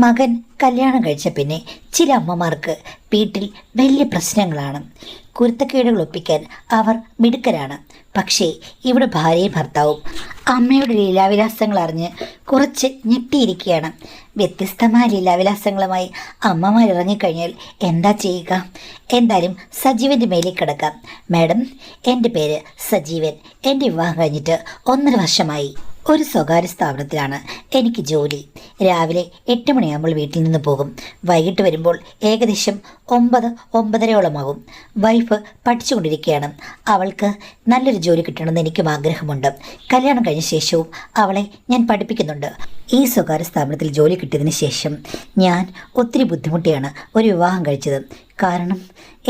മകൻ കല്യാണം കഴിച്ച പിന്നെ ചില അമ്മമാർക്ക് വീട്ടിൽ വലിയ പ്രശ്നങ്ങളാണ്. കുരുത്തക്കേടുകൾ ഒപ്പിക്കാൻ അവർ മിടുക്കരാണ്. പക്ഷേ ഇവിടെ ഭാര്യയും ഭർത്താവും അമ്മയുടെ ലീലാവിലാസങ്ങൾ അറിഞ്ഞ് കുറച്ച് ഞെട്ടിയിരിക്കുകയാണ്. വ്യത്യസ്തമായ ലീലാവിലാസങ്ങളുമായി അമ്മമാർ ഇറങ്ങിക്കഴിഞ്ഞാൽ എന്താ ചെയ്യുക? എന്തായാലും സജീവൻ്റെ മേലേക്ക് കിടക്കാം. മാഡം, എൻ്റെ പേര് സജീവൻ. എൻ്റെ വിവാഹം കഴിഞ്ഞിട്ട് 1.5 വർഷമായി. ഒരു സ്വകാര്യ സ്ഥാപനത്തിലാണ് എനിക്ക് ജോലി. രാവിലെ 8 മണിയാകുമ്പോൾ വീട്ടിൽ നിന്ന് പോകും. വൈകിട്ട് വരുമ്പോൾ ഏകദേശം 9-9:30 വൈഫ് പഠിച്ചുകൊണ്ടിരിക്കുകയാണ്. അവൾക്ക് നല്ലൊരു ജോലി കിട്ടണമെന്ന് എനിക്കും ആഗ്രഹമുണ്ട്. കല്യാണം കഴിഞ്ഞ ശേഷവും അവളെ ഞാൻ പഠിപ്പിക്കുന്നുണ്ട്. ഈ സ്വകാര്യ സ്ഥാപനത്തിൽ ജോലി കിട്ടിയതിന് ശേഷം ഞാൻ ഒത്തിരി ബുദ്ധിമുട്ടിയാണ് ഒരു വിവാഹം കഴിച്ചത്. കാരണം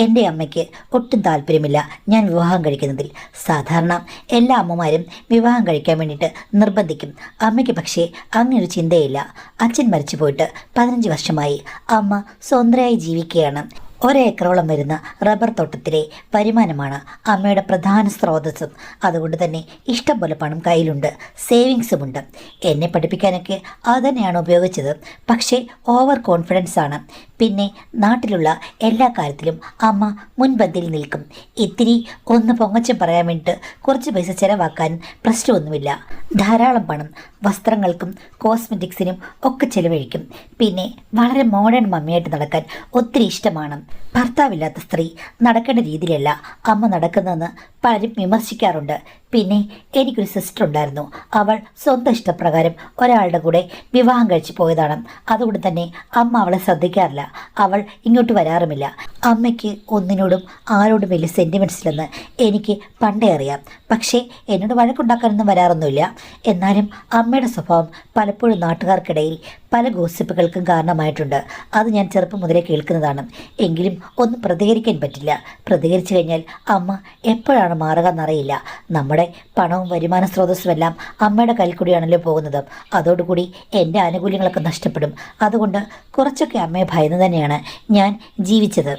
എൻ്റെ അമ്മയ്ക്ക് ഒട്ടും താല്പര്യമില്ല ഞാൻ വിവാഹം കഴിക്കുന്നതിൽ. സാധാരണ എല്ലാ അമ്മമാരും വിവാഹം കഴിക്കാൻ വേണ്ടിയിട്ട് നിർബന്ധിക്കും. അമ്മയ്ക്ക് പക്ഷേ അങ്ങനെയൊരു ചിന്തയില്ല. അച്ഛൻ മരിച്ചു പോയിട്ട് 15 വർഷമായി. അമ്മ സ്വതന്ത്രയായി ജീവിക്കുകയാണ്. 1 ഏക്കറോളം വരുന്ന റബ്ബർ തോട്ടത്തിലെ വരുമാനമാണ് അമ്മയുടെ പ്രധാന സ്രോതസ്സും. അതുകൊണ്ട് തന്നെ ഇഷ്ടം പോലെ പണം കയ്യിലുണ്ട്, സേവിങ്സുമുണ്ട്. എന്നെ പഠിപ്പിക്കാനൊക്കെ അതുതന്നെയാണ് ഉപയോഗിച്ചത്. പക്ഷേ ഓവർ കോൺഫിഡൻസ് ആണ്. പിന്നെ നാട്ടിലുള്ള എല്ലാ കാര്യത്തിലും അമ്മ മുൻപന്തിയിൽ നിൽക്കും. ഇത്തിരി ഒന്ന് പൊങ്ങച്ചം പറയാൻ വേണ്ടിയിട്ട് കുറച്ച് പൈസ ചിലവാക്കാൻ പ്രശ്നമൊന്നുമില്ല. ധാരാളം പണം വസ്ത്രങ്ങൾക്കും കോസ്മെറ്റിക്സിനും ഒക്കെ ചിലവഴിക്കും. പിന്നെ വളരെ മോഡേൺ മമ്മിയായിട്ട് നടക്കാൻ ഒത്തിരി ഇഷ്ടമാണ്. ഭർത്താവില്ലാത്ത സ്ത്രീ നടക്കേണ്ട രീതിയിലല്ല അമ്മ നടക്കുന്നതെന്ന് പലരും വിമർശിക്കാറുണ്ട്. പിന്നെ എനിക്കൊരു സിസ്റ്റർ ഉണ്ടായിരുന്നു. അവൾ സ്വന്തം ഇഷ്ടപ്രകാരം ഒരാളുടെ കൂടെ വിവാഹം കഴിച്ച് പോയതാണ്. അതുകൊണ്ട് തന്നെ അമ്മ അവളെ ശ്രദ്ധിക്കാറില്ല. അവൾ ഇങ്ങോട്ട് വരാറുമില്ല. അമ്മയ്ക്ക് ഒന്നിനോടും ആരോടും വലിയ സെൻറ്റിമെൻറ്റ്സ് ഇല്ലെന്ന് എനിക്ക് പണ്ടേ അറിയാം. പക്ഷേ എന്നോട് വഴക്കുണ്ടാക്കാനൊന്നും വരാറൊന്നുമില്ല. എന്നാലും അമ്മയുടെ സ്വഭാവം പലപ്പോഴും നാട്ടുകാർക്കിടയിൽ പല ഗോസിപ്പുകൾക്കും കാരണമായിട്ടുണ്ട്. അത് ഞാൻ ചെറുപ്പം മുതലേ കേൾക്കുന്നതാണ്. എങ്കിലും ഒന്നും പ്രതികരിക്കാൻ പറ്റില്ല. പ്രതികരിച്ചു കഴിഞ്ഞാൽ അമ്മ എപ്പോഴാണ് മാറുക എന്നറിയില്ല. നമ്മുടെ പണവും വരുമാന സ്രോതസ്സുമെല്ലാം അമ്മയുടെ കയ്യിൽ കൂടിയാണല്ലോ പോകുന്നത്. അതോടുകൂടി എൻ്റെ ആനുകൂല്യങ്ങളൊക്കെ നഷ്ടപ്പെടും. അതുകൊണ്ട് കുറച്ചൊക്കെ അമ്മയെ ഭയന്ന് തന്നെയാണ് ഞാൻ ജീവിച്ചത്.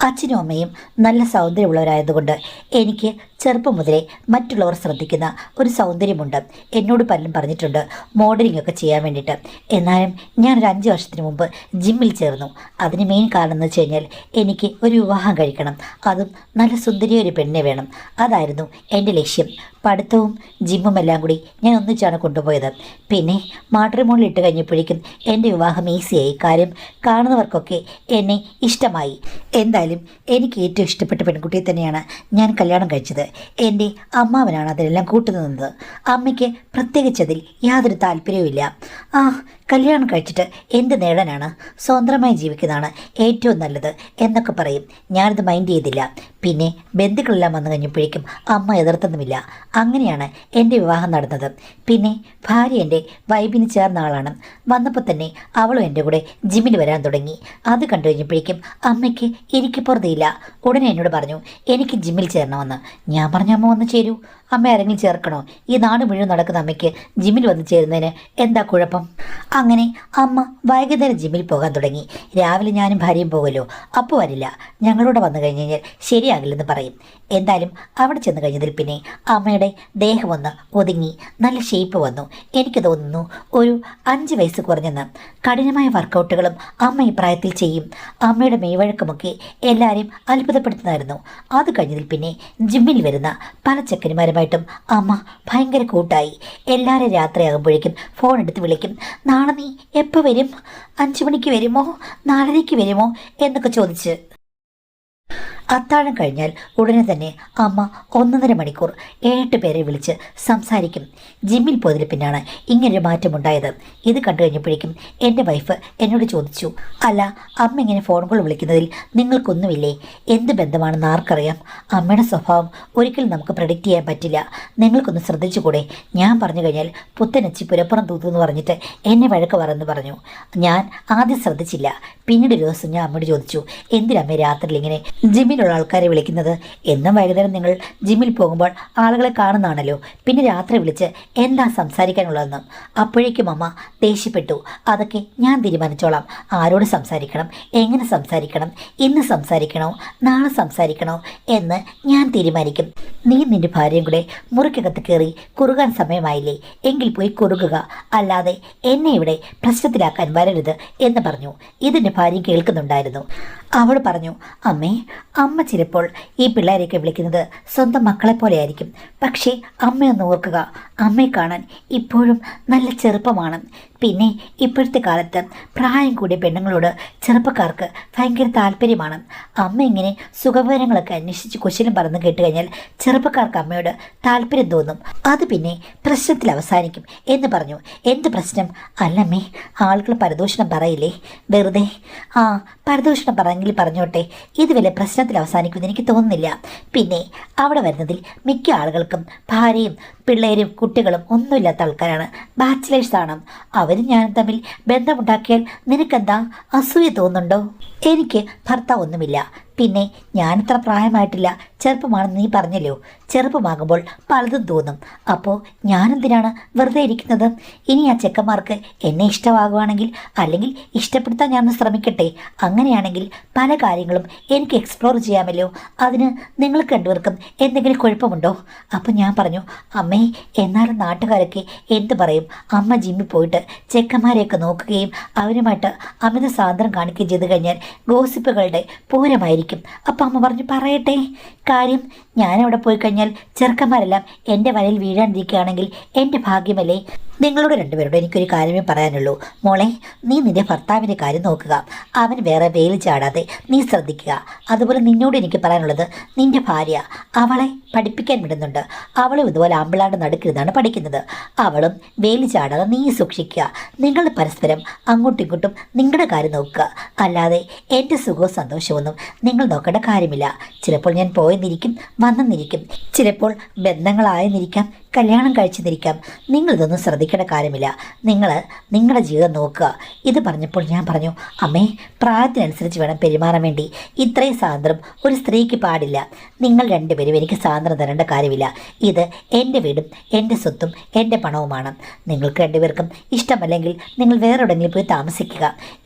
അച്ഛനും അമ്മയും നല്ല സൗന്ദര്യമുള്ളവരായതുകൊണ്ട് എനിക്ക് ചെറുപ്പം മുതലേ മറ്റുള്ളവർ ശ്രദ്ധിക്കുന്ന ഒരു സൗന്ദര്യമുണ്ട്. എന്നോട് പലരും പറഞ്ഞിട്ടുണ്ട് മോഡലിംഗ് ഒക്കെ ചെയ്യാൻ വേണ്ടിയിട്ട്. എന്നാലും ഞാനൊരു 5 വർഷത്തിന് മുമ്പ് ജിമ്മിൽ ചേർന്നു. അതിന് മെയിൻ കാരണം എന്ന് വെച്ച് കഴിഞ്ഞാൽ എനിക്ക് ഒരു വിവാഹം കഴിക്കണം. അതും നല്ല സുന്ദരിയൊരു പെണ്ണെ വേണം. അതായിരുന്നു എൻ്റെ ലക്ഷ്യം. പഠിത്തവും ജിമ്മും എല്ലാം കൂടി ഞാൻ ഒന്നിച്ചാണ് കൊണ്ടുപോയത്. പിന്നെ മാട്രിമോണിൽ ഇട്ട് കഴിഞ്ഞപ്പോഴേക്കും എൻ്റെ വിവാഹം ഈസിയായി. കാര്യം കാണുന്നവർക്കൊക്കെ എന്നെ ഇഷ്ടമായി. എന്തായാലും എനിക്ക് ഏറ്റവും ഇഷ്ടപ്പെട്ട പെൺകുട്ടിയെ തന്നെയാണ് ഞാൻ കല്യാണം കഴിച്ചത്. എൻ്റെ അമ്മാവനാണ് അതിനെല്ലാം കൂട്ടുനിന്നത്. അമ്മയ്ക്ക് പ്രത്യേകിച്ചതിൽ യാതൊരു താല്പര്യവുമില്ല. കല്യാണം കഴിച്ചിട്ട് എന്ത് നേടാനാണ്? സ്വതന്ത്രമായി ജീവിക്കുന്നതാണ് ഏറ്റവും നല്ലത് എന്നൊക്കെ പറയും. ഞാനത് മൈൻഡ് ചെയ്തില്ല. പിന്നെ ബന്ധുക്കളെല്ലാം വന്നു കഴിഞ്ഞപ്പോഴേക്കും അമ്മ എതിർത്തൊന്നുമില്ല. അങ്ങനെയാണ് എൻ്റെ വിവാഹം നടന്നത്. പിന്നെ ഭാര്യ എൻ്റെ വൈബിന് ചേർന്ന ആളാണ്. വന്നപ്പോൾ തന്നെ അവളും എൻ്റെ കൂടെ ജിമ്മിൽ വരാൻ തുടങ്ങി. അത് കണ്ടു കഴിഞ്ഞപ്പോഴേക്കും അമ്മയ്ക്ക് എനിക്ക് പുറത്തില്ല. ഉടനെ എന്നോട് പറഞ്ഞു എനിക്ക് ജിമ്മിൽ ചേരണമെന്ന്. ഞാൻ പറഞ്ഞു അമ്മ വന്ന് ചേരൂ. അമ്മ ആരെങ്കിലും ചേർക്കണോ? ഈ നാട് മുഴുവൻ നടക്കുന്ന അമ്മയ്ക്ക് ജിമ്മിൽ വന്ന് ചേരുന്നതിന് എന്താ കുഴപ്പം? അങ്ങനെ അമ്മ വൈകുന്നേരം ജിമ്മിൽ പോകാൻ തുടങ്ങി. രാവിലെ ഞാനും ഭാര്യയും പോകുമല്ലോ, അപ്പോൾ വരില്ല. ഞങ്ങളോട് വന്നു കഴിഞ്ഞ് കഴിഞ്ഞാൽ ശരിയാകില്ലെന്ന് പറയും. എന്തായാലും അവിടെ ചെന്ന് കഴിഞ്ഞതിൽ പിന്നെ അമ്മയുടെ ദേഹമൊന്ന് ഒതുങ്ങി നല്ല ഷേപ്പ് വന്നു. എനിക്ക് തോന്നുന്നു ഒരു 5 വയസ്സ് കുറഞ്ഞെന്ന്. കഠിനമായ വർക്കൗട്ടുകളും അമ്മ ഈ പ്രായത്തിൽ ചെയ്യും. അമ്മയുടെ മെയ്വഴക്കമൊക്കെ എല്ലാവരെയും അത്ഭുതപ്പെടുത്തുന്നതായിരുന്നു. അത് കഴിഞ്ഞതിൽ പിന്നെ ജിമ്മിൽ വരുന്ന പല ചെക്കന്മാരുമായിട്ടും അമ്മ ഭയങ്കര കൂട്ടായി. എല്ലാവരും രാത്രിയാകുമ്പോഴേക്കും ഫോൺ എടുത്ത് വിളിക്കും. നാളെ നീ എപ്പോൾ വരും? 5 മണിക്ക് വരുമോ? 4:30 വരുമോ എന്നൊക്കെ ചോദിച്ച്. അത്താഴം കഴിഞ്ഞാൽ ഉടനെ തന്നെ അമ്മ 1.5 മണിക്കൂർ 7-8 പേരെ വിളിച്ച് സംസാരിക്കും. ജിമ്മിൽ പോയതിൽ പിന്നാണ് ഇങ്ങനൊരു മാറ്റമുണ്ടായത്. ഇത് കണ്ടു കഴിഞ്ഞപ്പോഴേക്കും എൻ്റെ വൈഫ് എന്നോട് ചോദിച്ചു, അല്ല അമ്മ ഇങ്ങനെ ഫോൺ കോൾ വിളിക്കുന്നതിൽ നിങ്ങൾക്കൊന്നുമില്ലേ? എന്ത് ബന്ധമാണെന്ന് ആർക്കറിയാം? അമ്മയുടെ സ്വഭാവം ഒരിക്കലും നമുക്ക് പ്രെഡിക്റ്റ് ചെയ്യാൻ പറ്റില്ല. നിങ്ങൾക്കൊന്ന് ശ്രദ്ധിച്ചുകൂടെ? ഞാൻ പറഞ്ഞു കഴിഞ്ഞാൽ പുത്തനച്ചി പുരപ്പുറം തൂത്തുമെന്ന് പറഞ്ഞിട്ട് എന്നെ വഴക്ക് പറന്ന് പറഞ്ഞു. ഞാൻ ആദ്യം ശ്രദ്ധിച്ചില്ല. പിന്നീട് ഒരു ദിവസം ഞാൻ അമ്മയോട് ചോദിച്ചു, എന്തിനമ്മേ രാത്രിയിൽ ഇങ്ങനെ ജിമ്മിൽ ജിമ്മിലുള്ള ആൾക്കാരെ വിളിക്കുന്നത്? എന്നും വൈകുന്നേരം നിങ്ങൾ ജിമ്മിൽ പോകുമ്പോൾ ആളുകളെ കാണുന്നതാണല്ലോ, പിന്നെ രാത്രി വിളിച്ച് എന്താ സംസാരിക്കാനുള്ളതെന്നും. അപ്പോഴേക്കും അമ്മ ദേഷ്യപ്പെട്ടു. അതൊക്കെ ഞാൻ തീരുമാനിച്ചോളാം. ആരോട് സംസാരിക്കണം, എങ്ങനെ സംസാരിക്കണം, ഇന്ന് സംസാരിക്കണോ നാളെ സംസാരിക്കണോ എന്ന് ഞാൻ തീരുമാനിക്കും. നീ നിന്റെ ഭാര്യയും കൂടെ മുറിക്കകത്ത് കയറി കുറുകാൻ സമയമായില്ലേ, എങ്കിൽ പോയി കുറുകുക, അല്ലാതെ എന്നെ ഇവിടെ പ്രശ്നത്തിലാക്കാൻ വരരുത് എന്ന് പറഞ്ഞു. ഇതിൻ്റെ ഭാര്യ കേൾക്കുന്നുണ്ടായിരുന്നു. അവൾ പറഞ്ഞു, അമ്മേ, അമ്മ ചിലപ്പോൾ ഈ പിള്ളേരെയൊക്കെ വിളിക്കുന്നത് സ്വന്തം മക്കളെ പോലെയായിരിക്കും. പക്ഷേ അമ്മയൊന്ന് ഓർക്കുക, അമ്മയെ കാണാൻ ഇപ്പോഴും നല്ല ചെറുപ്പമാണ്. പിന്നെ ഇപ്പോഴത്തെ കാലത്ത് പ്രായം കൂടിയ പെണ്ണുങ്ങളോട് ചെറുപ്പക്കാർക്ക് ഭയങ്കര താല്പര്യമാണ്. അമ്മ ഇങ്ങനെ സുഖവിവരങ്ങളൊക്കെ അന്വേഷിച്ച് കുശലം പറന്ന് കേട്ട് കഴിഞ്ഞാൽ ചെറുപ്പക്കാർക്ക് അമ്മയോട് താല്പര്യം തോന്നും. അത് പിന്നെ പ്രശ്നത്തിൽ അവസാനിക്കും എന്ന് പറഞ്ഞു. എന്ത് പ്രശ്നം? അല്ലമ്മേ, ആളുകൾ പരദൂഷണം പറയില്ലേ വെറുതെ? ആ, പരദൂഷണം പറഞ്ഞെങ്കിൽ പറഞ്ഞോട്ടെ, ഇത് വല്ല പ്രശ്നത്തിൽ അവസാനിക്കുമെന്ന് എനിക്ക് തോന്നുന്നില്ല. പിന്നെ അവിടെ വരുന്നതിൽ മിക്ക ആളുകൾക്കും ഭാര്യയും പിള്ളേരും കുട്ടികളും ഒന്നുമില്ലാത്ത ആൾക്കാരാണ്, ബാച്ചിലേഴ്സാണ്. അവരും ഞാനും തമ്മിൽ ബന്ധമുണ്ടാക്കിയാൽ നിനക്കെന്താ അസൂയ തോന്നുന്നുണ്ടോ? എനിക്ക് ഭർത്താവ് ഒന്നുമില്ല. പിന്നെ ഞാനിത്ര പ്രായമായിട്ടില്ല, ചെറുപ്പമാണെന്ന് നീ പറഞ്ഞല്ലോ. ചെറുപ്പമാകുമ്പോൾ പലതും തോന്നും. അപ്പോൾ ഞാനെന്തിനാണ് വെറുതെ ഇരിക്കുന്നത്? ഇനി ആ ചെക്കന്മാർക്ക് എന്നെ ഇഷ്ടമാകുവാണെങ്കിൽ, അല്ലെങ്കിൽ ഇഷ്ടപ്പെടുത്താൻ ഞാനൊന്ന് ശ്രമിക്കട്ടെ. അങ്ങനെയാണെങ്കിൽ പല കാര്യങ്ങളും എനിക്ക് എക്സ്പ്ലോർ ചെയ്യാമല്ലോ. അതിന് നിങ്ങൾക്ക് രണ്ടുപേർക്കും എന്തെങ്കിലും കുഴപ്പമുണ്ടോ? അപ്പം ഞാൻ പറഞ്ഞു, അമ്മേ, എന്നാലും നാട്ടുകാരൊക്കെ എന്ത് പറയും? അമ്മ ജിമ്മിൽ പോയിട്ട് ചെക്കന്മാരെയൊക്കെ നോക്കുകയും അവരുമായിട്ട് അമിത സ്വാതന്ത്ര്യം കാണിക്കുകയും ചെയ്തു കഴിഞ്ഞാൽ ഗോസിപ്പുകളുടെ പൂരമായിരിക്കും. അപ്പം അമ്മ പറഞ്ഞു, പറയട്ടെ. കാര്യം ഞാനവിടെ പോയി കഴിഞ്ഞാൽ ചെറുക്കന്മാരെല്ലാം എൻ്റെ വലയിൽ വീഴാണ്ടിരിക്കുകയാണെങ്കിൽ എൻ്റെ ഭാഗ്യമല്ലേ? നിങ്ങളോട് രണ്ടുപേരോട് എനിക്കൊരു കാര്യമേ പറയാനുള്ളൂ. മോളെ, നീ നിൻ്റെ ഭർത്താവിൻ്റെ കാര്യം നോക്കുക. അവൻ വേറെ വെയിൽ ചാടാതെ നീ ശ്രദ്ധിക്കുക. അതുപോലെ നിന്നോട് എനിക്ക് പറയാനുള്ളത്, നിൻ്റെ ഭാര്യ, അവളെ പഠിപ്പിക്കാൻ വിടുന്നുണ്ട്. അവളും ഇതുപോലെ ആമ്പിളാണ്ട് നടുക്കിരുന്നാണ് പഠിക്കുന്നത്. അവളും വെയിൽ ചാടാതെ നീ സൂക്ഷിക്കുക. നിങ്ങൾ പരസ്പരം അങ്ങോട്ടും ഇങ്ങോട്ടും നിങ്ങളുടെ കാര്യം നോക്കുക. അല്ലാതെ എൻ്റെ സുഖവും സന്തോഷമൊന്നും നിങ്ങൾ നോക്കേണ്ട കാര്യമില്ല. ചിലപ്പോൾ ഞാൻ പോയെന്നിരിക്കും, വന്നെന്നിരിക്കും. ചിലപ്പോൾ ബന്ധങ്ങളായെന്നിരിക്കാം, കല്യാണം കഴിച്ചെന്നിരിക്കാം. നിങ്ങളിതൊന്നും ശ്രദ്ധിക്കേണ്ട കാര്യമില്ല. നിങ്ങൾ നിങ്ങളുടെ ജീവിതം നോക്കുക. ഇത് പറഞ്ഞപ്പോൾ ഞാൻ പറഞ്ഞു, അമ്മേ, പ്രായത്തിനനുസരിച്ച് വേണം പെരുമാറാൻ വേണ്ടി. ഇത്രയും സ്വാതന്ത്ര്യം ഒരു സ്ത്രീക്ക് പാടില്ല. നിങ്ങൾ രണ്ടുപേരും എനിക്ക് സ്വാതന്ത്ര്യം തരേണ്ട കാര്യമില്ല. ഇത് എൻ്റെ വീടും എൻ്റെ സ്വത്തും എൻ്റെ പണവുമാണ്. നിങ്ങൾക്ക് രണ്ടുപേർക്കും ഇഷ്ടമല്ലെങ്കിൽ നിങ്ങൾ വേറെ എവിടെയെങ്കിലും പോയി താമസിക്കുക.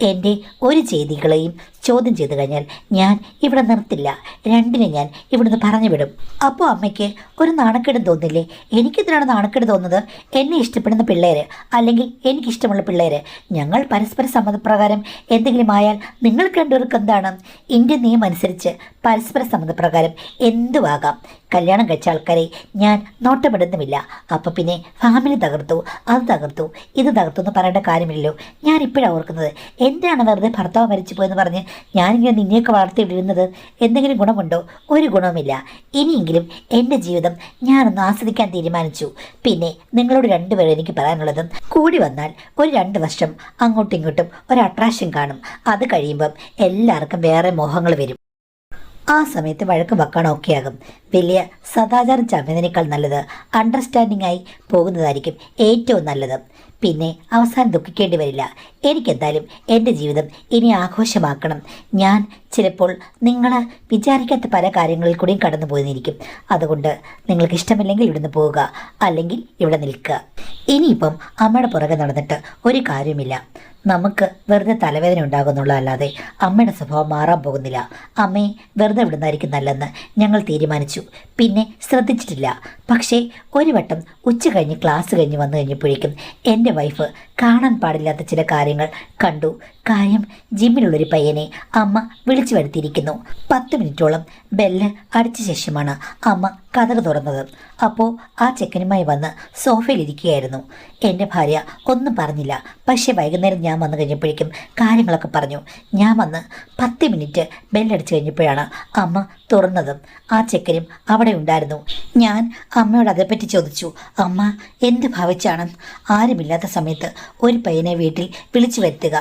എൻ്റെ ഒരു ചെയ്തികളെയും ചോദ്യം ചെയ്തു കഴിഞ്ഞാൽ ഞാൻ ഇവിടെ നിർത്തില്ല. രണ്ടിനെ ഞാൻ ഇവിടുന്ന് പറഞ്ഞു വിടും. അപ്പോൾ അമ്മയ്ക്ക് ഒരു നാണക്കേടും തോന്നില്ലേ? എനിക്കെന്തിനാണ് നാണക്കേട് തോന്നുന്നത്? എന്നെ ഇഷ്ടപ്പെടുന്ന പിള്ളേര്, അല്ലെങ്കിൽ എനിക്കിഷ്ടമുള്ള പിള്ളേര്, ഞങ്ങൾ പരസ്പര സമ്മതപ്രകാരം എന്തെങ്കിലും ആയാൽ നിങ്ങൾക്ക് രണ്ടുപേർക്ക് എന്താണ്? ഇന്ത്യൻ നിയമം അനുസരിച്ച് പരസ്പര സമ്മതപ്രകാരം എന്തുവാകാം. കല്യാണം കഴിച്ച ആൾക്കാരെ ഞാൻ നോട്ടപ്പെടുന്നുമില്ല. അപ്പോൾ പിന്നെ ഫാമിലി തകർത്തു, അത് തകർത്തു, ഇത് തകർത്തു എന്ന് പറയേണ്ട കാര്യമില്ലല്ലോ. ഞാൻ ഇപ്പോഴാണ് ഓർക്കുന്നത്, എന്തിനാണ് വെറുതെ ഭർത്താവ് മരിച്ചു പോയെന്ന് പറഞ്ഞ് ഞാനിങ്ങനെ നിന്നെയൊക്കെ വളർത്തിയിടുന്നത്? എന്തെങ്കിലും ഗുണമുണ്ടോ? ഒരു ഗുണവുമില്ല. ഇനിയെങ്കിലും എൻ്റെ ജീവിതം ഞാനൊന്ന് ആസ്വദിക്കാൻ തീരുമാനിച്ചു. പിന്നെ നിങ്ങളോട് രണ്ടുപേരും എനിക്ക് പറയാനുള്ളതും, കൂടി വന്നാൽ ഒരു 2 വർഷം അങ്ങോട്ടും ഇങ്ങോട്ടും ഒരു അട്രാക്ഷൻ കാണും. അത് കഴിയുമ്പം എല്ലാവർക്കും വേറെ മോഹങ്ങൾ വരും. ആ സമയത്ത് വഴക്ക് വെക്കാനൊക്കെ ആകും. വലിയ സദാചാരം ചമയുന്നതിനേക്കാൾ നല്ലത് അണ്ടർസ്റ്റാൻഡിംഗ് ആയി പോകുന്നതായിരിക്കും ഏറ്റവും നല്ലത്. പിന്നെ അവസാനം ദുഃഖിക്കേണ്ടി വരില്ല. എനിക്കെന്തായാലും എൻ്റെ ജീവിതം ഇനി ആഘോഷമാക്കണം. ഞാൻ ചിലപ്പോൾ നിങ്ങൾ വിചാരിക്കാത്ത പല കാര്യങ്ങളിൽ കൂടിയും കടന്നു പോയിരിക്കും. അതുകൊണ്ട് നിങ്ങൾക്ക് ഇഷ്ടമില്ലെങ്കിൽ ഇവിടുന്ന് പോവുക, അല്ലെങ്കിൽ ഇവിടെ നിൽക്കുക. ഇനിയിപ്പം അമ്മയുടെ പുറകെ നടന്നിട്ട് ഒരു കാര്യമില്ല. നമുക്ക് വെറുതെ തലവേദന ഉണ്ടാകുന്നുള്ളതല്ലാതെ അമ്മയുടെ സ്വഭാവം മാറാൻ പോകുന്നില്ല. അമ്മയെ വെറുതെ വിടുന്നതായിരിക്കും നല്ലതെന്ന് ഞങ്ങൾ തീരുമാനിച്ചു. പിന്നെ ശ്രദ്ധിച്ചിട്ടില്ല. പക്ഷേ ഒരു വട്ടം ഉച്ച കഴിഞ്ഞ് ക്ലാസ് കഴിഞ്ഞ് വന്നു കഴിഞ്ഞപ്പോഴേക്കും എൻ്റെ വൈഫ് കാണാൻ പാടില്ലാത്ത ചില കാര്യങ്ങൾ കണ്ടു. കാര്യം, ജിമ്മിലുള്ളൊരു പയ്യനെ അമ്മ വിളിച്ചു വരുത്തിയിരിക്കുന്നു. 10 മിനിറ്റോളം ബെല്ല് അടിച്ച ശേഷമാണ് അമ്മ കതക് തുറന്നത്. അപ്പോൾ ആ ചെക്കനുമായി വന്ന് സോഫയിലിരിക്കുകയായിരുന്നു. എൻ്റെ ഭാര്യ ഒന്നും പറഞ്ഞില്ല. പക്ഷേ വൈകുന്നേരം ഞാൻ വന്നു കഴിഞ്ഞപ്പോഴേക്കും കാര്യങ്ങളൊക്കെ പറഞ്ഞു. ഞാൻ വന്ന് 10 മിനിറ്റ് ബെല്ലടിച്ച് കഴിഞ്ഞപ്പോഴാണ് അമ്മ തുറന്നതും ആ ചെക്കനും അവിടെ ഉണ്ടായിരുന്നു. ഞാൻ അമ്മയോട് അതേപ്പറ്റി ചോദിച്ചു. അമ്മ എന്ത് ഭാവിച്ചാണ് ആരുമില്ലാത്ത സമയത്ത് ഒരു പയ്യനെ വീട്ടിൽ വിളിച്ചു വരുത്തുക?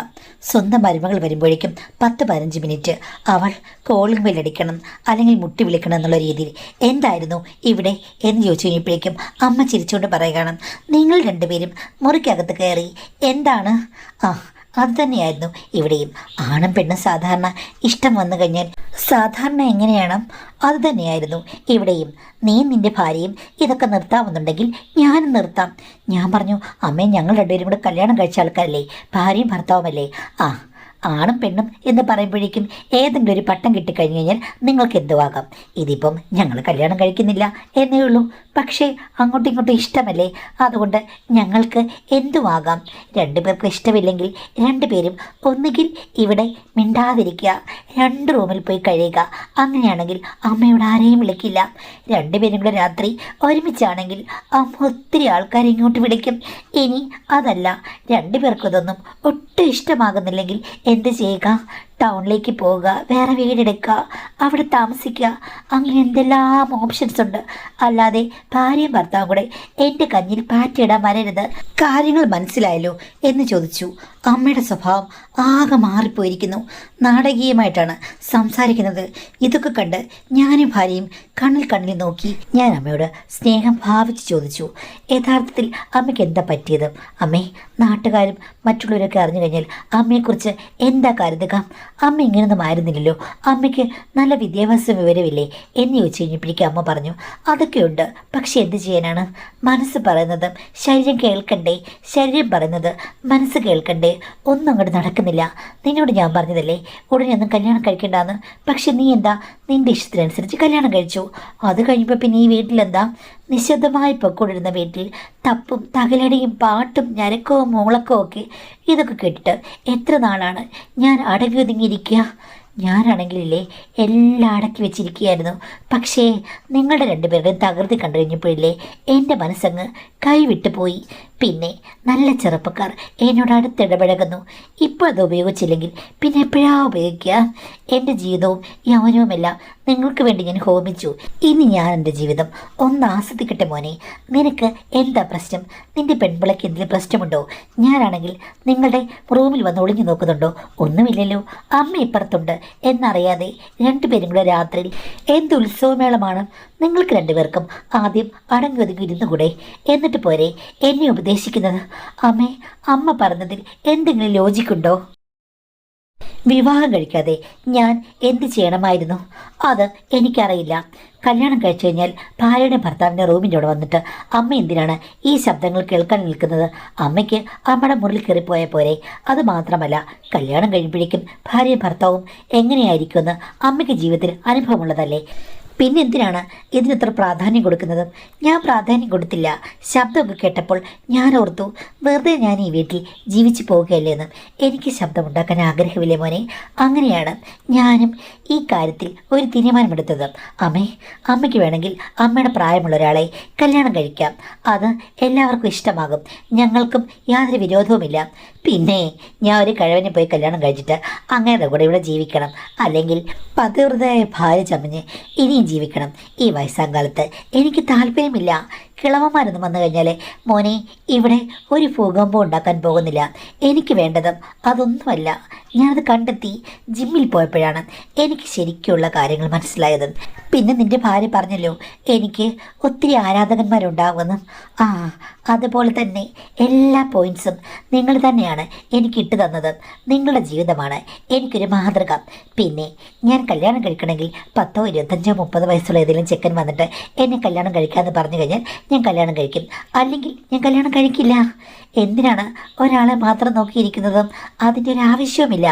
സ്വന്തം മരുമകൾ വരുമ്പോഴേക്കും 10-15 മിനിറ്റ് അവൾ കോളിംഗ് ബെല്ലടിക്കണം, അല്ലെങ്കിൽ മുട്ടി വിളിക്കണം എന്നുള്ള രീതിയിൽ എന്തായിരുന്നു ഇവിടെ എന്ന് ചോദിച്ചു കഴിഞ്ഞപ്പോഴേക്കും അമ്മ ചിരിച്ചുകൊണ്ട് പറയുകയാണ്, നിങ്ങൾ രണ്ടുപേരും മുറിക്കകത്ത് കയറി എന്താണ്? അത് തന്നെയായിരുന്നു ഇവിടെയും. ആണും പെണ്ണും സാധാരണ ഇഷ്ടം വന്നു കഴിഞ്ഞാൽ സാധാരണ എങ്ങനെയാണ് അത് തന്നെയായിരുന്നു ഇവിടെയും. നീ നിന്റെ ഭാര്യയും ഇതൊക്കെ നിർത്താമെന്നുണ്ടെങ്കിൽ ഞാനും നിർത്താം. ഞാൻ പറഞ്ഞു, അമ്മേ ഞങ്ങൾ രണ്ടുപേരും കൂടെ കല്യാണം കഴിച്ച ആൾക്കാരല്ലേ, ഭാര്യയും ഭർത്താവുമല്ലേ. ആ, ആണും പെണ്ണും എന്ന് പറയുമ്പോഴേക്കും ഏതെങ്കിലും ഒരു പട്ടം കിട്ടിക്കഴിഞ്ഞു കഴിഞ്ഞാൽ നിങ്ങൾക്ക് എന്തുവാകാം. ഇതിപ്പം ഞങ്ങൾ കല്യാണം കഴിക്കുന്നില്ല എന്നേ ഉള്ളൂ, പക്ഷേ അങ്ങോട്ടും ഇങ്ങോട്ടും ഇഷ്ടമല്ലേ, അതുകൊണ്ട് ഞങ്ങൾക്ക് എന്തുവാകാം. രണ്ടുപേർക്ക് ഇഷ്ടമില്ലെങ്കിൽ രണ്ടുപേരും ഒന്നുകിൽ ഇവിടെ മിണ്ടാതിരിക്കുക, 2 റൂമിൽ പോയി കഴിയുക. അങ്ങനെയാണെങ്കിൽ അമ്മയോട് ആരെയും വിളിക്കില്ല. രണ്ടുപേരും കൂടെ രാത്രി ഒരുമിച്ചാണെങ്കിൽ അമ്മ ഒത്തിരി ആൾക്കാരെ ഇങ്ങോട്ട് വിളിക്കും. ഇനി അതല്ല, രണ്ടുപേർക്കും ഇതൊന്നും ഒട്ടും ഇഷ്ടമാകുന്നില്ലെങ്കിൽ എന്ത് ചെയ്യുക? ടൗണിലേക്ക് പോവുക, വേറെ വീടെടുക്കുക, അവിടെ താമസിക്കുക. അങ്ങനെ എന്തെല്ലാം ഓപ്ഷൻസ് ഉണ്ട്. അല്ലാതെ ഭാര്യയും ഭർത്താവും കൂടെ എൻ്റെ കഞ്ഞിൽ പാറ്റിയിടാൻ വരരുത്. കാര്യങ്ങൾ മനസ്സിലായല്ലോ എന്ന് ചോദിച്ചു. അമ്മയുടെ സ്വഭാവം ആകെ മാറിപ്പോയിരിക്കുന്നു. നാടകീയമായിട്ടാണ് സംസാരിക്കുന്നത്. ഇതൊക്കെ കണ്ട് ഞാനും ഭാര്യയും കണ്ണിൽ നോക്കി. ഞാൻ അമ്മയോട് സ്നേഹം ഭാവിച്ച് ചോദിച്ചു, യഥാർത്ഥത്തിൽ അമ്മയ്ക്ക് എന്താ പറ്റിയത്? അമ്മേ, നാട്ടുകാരും മറ്റുള്ളവരൊക്കെ അറിഞ്ഞു കഴിഞ്ഞാൽ അമ്മയെക്കുറിച്ച് എന്താ കരുതുക? അമ്മ ഇങ്ങനൊന്നും ആയിരുന്നില്ലല്ലോ, അമ്മയ്ക്ക് നല്ല വിദ്യാഭ്യാസ വിവരമില്ലേ എന്ന് ചോദിച്ചു കഴിഞ്ഞപ്പോഴേക്കും അമ്മ പറഞ്ഞു, അതൊക്കെയുണ്ട്, പക്ഷെ എന്ത് ചെയ്യാനാണ്? മനസ്സ് പറയുന്നത് ശരീരം കേൾക്കണ്ടേ, ശരീരം പറയുന്നത് മനസ്സ് കേൾക്കണ്ടേ? ഒന്നും അങ്ങോട്ട് നടക്കുന്നില്ല. നിന്നോട് ഞാൻ പറഞ്ഞതല്ലേ ഉടനെ ഒന്നും കല്യാണം കഴിക്കണ്ടെന്ന്. പക്ഷെ നീ എന്താ നിൻ്റെ ഇഷ്ടത്തിനനുസരിച്ച് കല്യാണം കഴിച്ചു. അത് കഴിയുമ്പോൾ പിന്നെ ഈ വീട്ടിലെന്താ നിശബ്ദമായി പൊക്കോണ്ടിരുന്ന വീട്ടിൽ തപ്പും തകലടിയും പാട്ടും ഞരക്കവും മൂളക്കവും ഒക്കെ. ഇതൊക്കെ കേട്ടിട്ട് എത്ര നാളാണ് ഞാൻ അടങ്ങി ഒതുങ്ങിയിരിക്കുക? ഞാനാണെങ്കിലില്ലേ എല്ലാം അടക്കി വെച്ചിരിക്കുകയായിരുന്നു. പക്ഷേ നിങ്ങളുടെ രണ്ടുപേരുടെയും തകൃതി കണ്ടു കഴിഞ്ഞപ്പോഴില്ലേ എൻ്റെ മനസ്സങ്ങ് കൈവിട്ടു പോയി. പിന്നെ നല്ല ചെറുപ്പക്കാർ എന്നോട് അടുത്തിടപഴകുന്നു. ഇപ്പോൾ അത് ഉപയോഗിച്ചില്ലെങ്കിൽ പിന്നെ എപ്പോഴാ ഉപയോഗിക്കുക? എൻ്റെ ജീവിതവും യൗവനവുമെല്ലാം നിങ്ങൾക്ക് വേണ്ടി ഞാൻ ഹോമിച്ചു. ഇനി ഞാൻ എൻ്റെ ജീവിതം ഒന്ന് ആസ്വദിക്കട്ടെ മോനെ. നിനക്ക് എന്താ പ്രശ്നം? നിൻ്റെ പെൺപിളയ്ക്ക് എന്തെങ്കിലും പ്രശ്നമുണ്ടോ? ഞാനാണെങ്കിൽ നിങ്ങളുടെ റൂമിൽ വന്ന് ഒളിഞ്ഞു നോക്കുന്നുണ്ടോ? ഒന്നുമില്ലല്ലോ. അമ്മ ഇപ്പുറത്തുണ്ട് എന്നറിയാതെ രണ്ടുപേരും കൂടെ രാത്രിയിൽ എന്ത് ഉത്സവമേളമാണ്. നിങ്ങൾക്ക് രണ്ടുപേർക്കും ആദ്യം അടങ്ങി ഒതുങ്ങി ഇരുന്നുകൂടെ? എന്നിട്ട് പോരെ എന്നെ ഉപദേശിക്കുന്നത്? അമ്മേ, അമ്മ പറഞ്ഞതിൽ എന്തെങ്കിലും ലോജിക്കുണ്ടോ? വിവാഹം കഴിക്കാതെ ഞാൻ എന്ത് ചെയ്യണമായിരുന്നു? അത് എനിക്കറിയില്ല. കല്യാണം കഴിച്ചു കഴിഞ്ഞാൽ ഭാര്യയുടെ ഭർത്താവിൻ്റെ റൂമിൻ്റെ അവിടെ വന്നിട്ട് അമ്മ എന്തിനാണ് ഈ ശബ്ദങ്ങൾ കേൾക്കാൻ നിൽക്കുന്നത്? അമ്മയ്ക്ക് അമ്മയുടെ മുറിയിൽ കയറിപ്പോയാൽ പോരെ? അത് മാത്രമല്ല, കല്യാണം കഴിയുമ്പോഴേക്കും ഭാര്യയും ഭർത്താവും എങ്ങനെയായിരിക്കുമെന്ന് അമ്മയ്ക്ക് ജീവിതത്തിൽ അനുഭവമുള്ളതല്ലേ. പിന്നെന്തിനാണ് ഇതിനിത്ര പ്രാധാന്യം കൊടുക്കുന്നത്? ഞാൻ പ്രാധാന്യം കൊടുത്തില്ല. ശബ്ദമൊക്കെ കേട്ടപ്പോൾ ഞാൻ ഓർത്തു, വെറുതെ ഞാൻ ഈ വീട്ടിൽ ജീവിച്ചു പോവുകയല്ലേ എന്ന്. എനിക്ക് ശബ്ദമുണ്ടാക്കാൻ ആഗ്രഹമില്ലേ മോനെ? അങ്ങനെയാണ് ഞാനും ഈ കാര്യത്തിൽ ഒരു തീരുമാനമെടുത്തത്. അമ്മയ്ക്ക് വേണമെങ്കിൽ അമ്മയുടെ പ്രായമുള്ള ഒരാളെ കല്യാണം കഴിക്കാം. അത് എല്ലാവർക്കും ഇഷ്ടമാകും. ഞങ്ങൾക്കും യാതൊരു വിരോധവുമില്ല. പിന്നെ ഞാൻ ഒരു കഴിവനെ പോയി കല്യാണം കഴിച്ചിട്ട് അങ്ങയുടെ കൂടെ ഇവിടെ ജീവിക്കണം, അല്ലെങ്കിൽ പതിവൃതയായ ഭാര്യ ചമഞ്ഞ് ഇനിയും ജീവിക്കണം. ഈ വയസ്സാം കാലത്ത് എനിക്ക് താല്പര്യമില്ല. കിളവന്മാരൊന്നും വന്നു കഴിഞ്ഞാൽ മോനെ ഇവിടെ ഒരു ഭൂകമ്പം ഉണ്ടാക്കാൻ പോകുന്നില്ല. എനിക്ക് വേണ്ടതും അതൊന്നുമല്ല. ഞാനത് കണ്ടെത്തി ജിമ്മിൽ പോയപ്പോഴാണ് എനിക്ക് ശരിക്കുള്ള കാര്യങ്ങൾ മനസ്സിലായത്. പിന്നെ നിൻ്റെ ഭാര്യ പറഞ്ഞല്ലോ എനിക്ക് ഒത്തിരി ആരാധകന്മാരുണ്ടാകുമെന്ന്. അതുപോലെ തന്നെ എല്ലാ പോയിൻറ്റ്സും നിങ്ങൾ തന്നെയാണ് എനിക്ക് ഇട്ട് തന്നത്. നിങ്ങളുടെ ജീവിതമാണ് എനിക്കൊരു മാതൃക. പിന്നെ ഞാൻ കല്യാണം കഴിക്കണമെങ്കിൽ 10, 25, 30 വയസ്സുള്ള ഏതെങ്കിലും ചെക്കൻ വന്നിട്ട് എന്നെ കല്യാണം കഴിക്കാമെന്ന് പറഞ്ഞു കഴിഞ്ഞാൽ ഞാൻ കല്യാണം കഴിക്കും, അല്ലെങ്കിൽ ഞാൻ കല്യാണം കഴിക്കില്ല. എന്തിനാണ് ഒരാളെ മാത്രം നോക്കിയിരിക്കുന്നതും? അതിൻ്റെ ഒരു ആവശ്യവുമില്ല.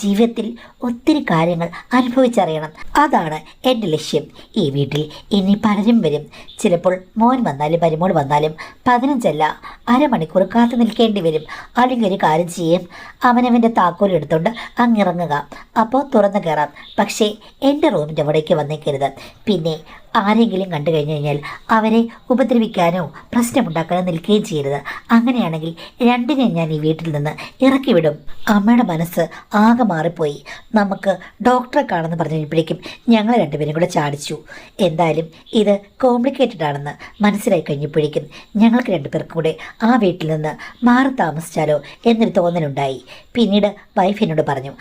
ജീവിതത്തിൽ ഒത്തിരി കാര്യങ്ങൾ അനുഭവിച്ചറിയണം. അതാണ് എൻ്റെ ലക്ഷ്യം. ഈ വീട്ടിൽ ഇനി പലരും വരും. ചിലപ്പോൾ മോൻ വന്നാലും മരുമോൾ വന്നാലും 15 അരമണിക്കൂർ കാത്തു നിൽക്കേണ്ടി വരും. അല്ലെങ്കിൽ ഒരു കാര്യം ചെയ്യും, അവനവൻ്റെ താക്കോൽ എടുത്തുകൊണ്ട് അങ്ങിറങ്ങുക, അപ്പോൾ തുറന്നു കയറാം. പക്ഷേ എൻ്റെ റൂമിൻ്റെ അവിടേക്ക് വന്നേക്കരുത്. പിന്നെ ആരെങ്കിലും കണ്ടു കഴിഞ്ഞു കഴിഞ്ഞാൽ അവരെ ഉപദ്രവിക്കാനോ പ്രശ്നമുണ്ടാക്കാനോ നിൽക്കുകയും ചെയ്യരുത്. അങ്ങനെയാണെങ്കിൽ രണ്ടിനെയും ഞാൻ ഈ വീട്ടിൽ നിന്ന് ഇറക്കി വിടും. അമ്മയുടെ മനസ്സ് ആകെ മാറിപ്പോയി. നമുക്ക് ഡോക്ടറെ കാണുമെന്ന് പറഞ്ഞു കഴിഞ്ഞപ്പോഴേക്കും ഞങ്ങൾ രണ്ടുപേരും കൂടെ ചാടിച്ചു. എന്തായാലും ഇത് കോംപ്ലിക്കേറ്റഡ് ആണെന്ന് മനസ്സിലായി കഴിഞ്ഞപ്പോഴേക്കും ഞങ്ങൾക്ക് രണ്ടുപേർക്കും കൂടെ ആ വീട്ടിൽ നിന്ന് മാറി താമസിച്ചാലോ എന്നൊരു തോന്നലുണ്ടായി. പിന്നീട് വൈഫ് എന്നോട് പറഞ്ഞു,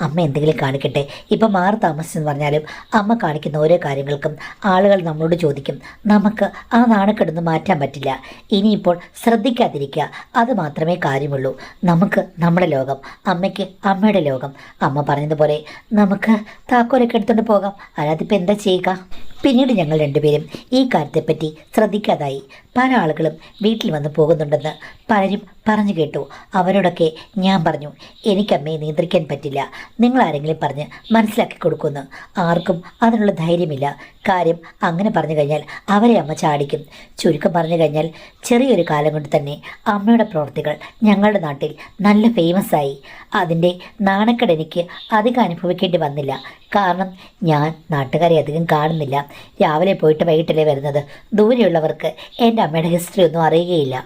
അമ്മ എന്തെങ്കിലും കാണിക്കട്ടെ. ഇപ്പം മാറി താമസിച്ചെന്ന് പറഞ്ഞാലും അമ്മ കാണിക്കുന്ന ഓരോ കാര്യങ്ങൾക്കും ആളുകൾ നമ്മളോട് ചോദിക്കും. നമുക്ക് ആ നാണക്കെടുന്ന് മാറ്റാൻ പറ്റില്ല. ഇനിയിപ്പോൾ ശ്രദ്ധിക്കാതിരിക്കുക, അത് മാത്രമേ കാര്യമുള്ളൂ. നമുക്ക് നമ്മുടെ ലോകം, അമ്മയ്ക്ക് അമ്മയുടെ ലോകം. അമ്മ പറഞ്ഞതുപോലെ നമുക്ക് താക്കോലൊക്കെ എടുത്തുകൊണ്ട് പോകാം. അതിനകത്തിപ്പോൾ എന്താ ചെയ്യുക? പിന്നീട് ഞങ്ങൾ രണ്ടുപേരും ഈ കാര്യത്തെപ്പറ്റി ശ്രദ്ധിക്കാതായി. പല ആളുകളും വീട്ടിൽ വന്ന് പോകുന്നുണ്ടെന്ന് പലരും പറഞ്ഞു കേട്ടു. അവരോടൊക്കെ ഞാൻ പറഞ്ഞു, എനിക്കമ്മയെ നിയന്ത്രിക്കാൻ പറ്റില്ല, നിങ്ങളാരെങ്കിലും പറഞ്ഞ് മനസ്സിലാക്കി കൊടുക്കുമെന്ന്. ആർക്കും അതിനുള്ള ധൈര്യമില്ല. കാര്യം അങ്ങനെ പറഞ്ഞു കഴിഞ്ഞാൽ അവരെ അമ്മ ചാടിക്കും. ചുരുക്കം പറഞ്ഞു കഴിഞ്ഞാൽ ചെറിയൊരു കാലം കൊണ്ട് തന്നെ അമ്മയുടെ പ്രവൃത്തികൾ ഞങ്ങളുടെ നാട്ടിൽ നല്ല ഫേമസ് ആയി. അതിൻ്റെ നാണക്കേട് എനിക്ക് അധികം അനുഭവിക്കേണ്ടി വന്നില്ല. കാരണം ഞാൻ നാട്ടുകാരെ അധികം കാണുന്നില്ല. രാവിലെ പോയിട്ട് വൈകിട്ടല്ലേ വരുന്നത്. ദൂരെയുള്ളവർക്ക് എൻ്റെ അമ്മയുടെ ഹിസ്റ്ററി ഒന്നും അറിയുകയില്ല.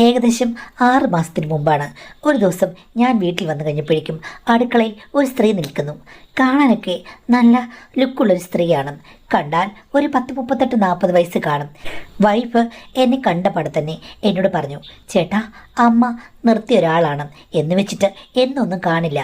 ഏകദേശം 6 മാസത്തിന് മുമ്പാണ് ഒരു ദിവസം ഞാൻ വീട്ടിൽ വന്നു കഴിഞ്ഞപ്പോഴേക്കും അടുക്കളയിൽ ഒരു സ്ത്രീ നിൽക്കുന്നു. കാണാനൊക്കെ നല്ല ലുക്കുള്ളൊരു സ്ത്രീയാണ്. കണ്ടാൽ ഒരു 10-38-40 വയസ്സ് കാണും. വൈഫ് എന്നെ കണ്ടപാടെ തന്നെ എന്നോട് പറഞ്ഞു, ചേട്ടാ അമ്മ നിർത്തിയ ഒരാളാണ് എന്ന് വെച്ചിട്ട് എന്നൊന്നും കാണില്ല.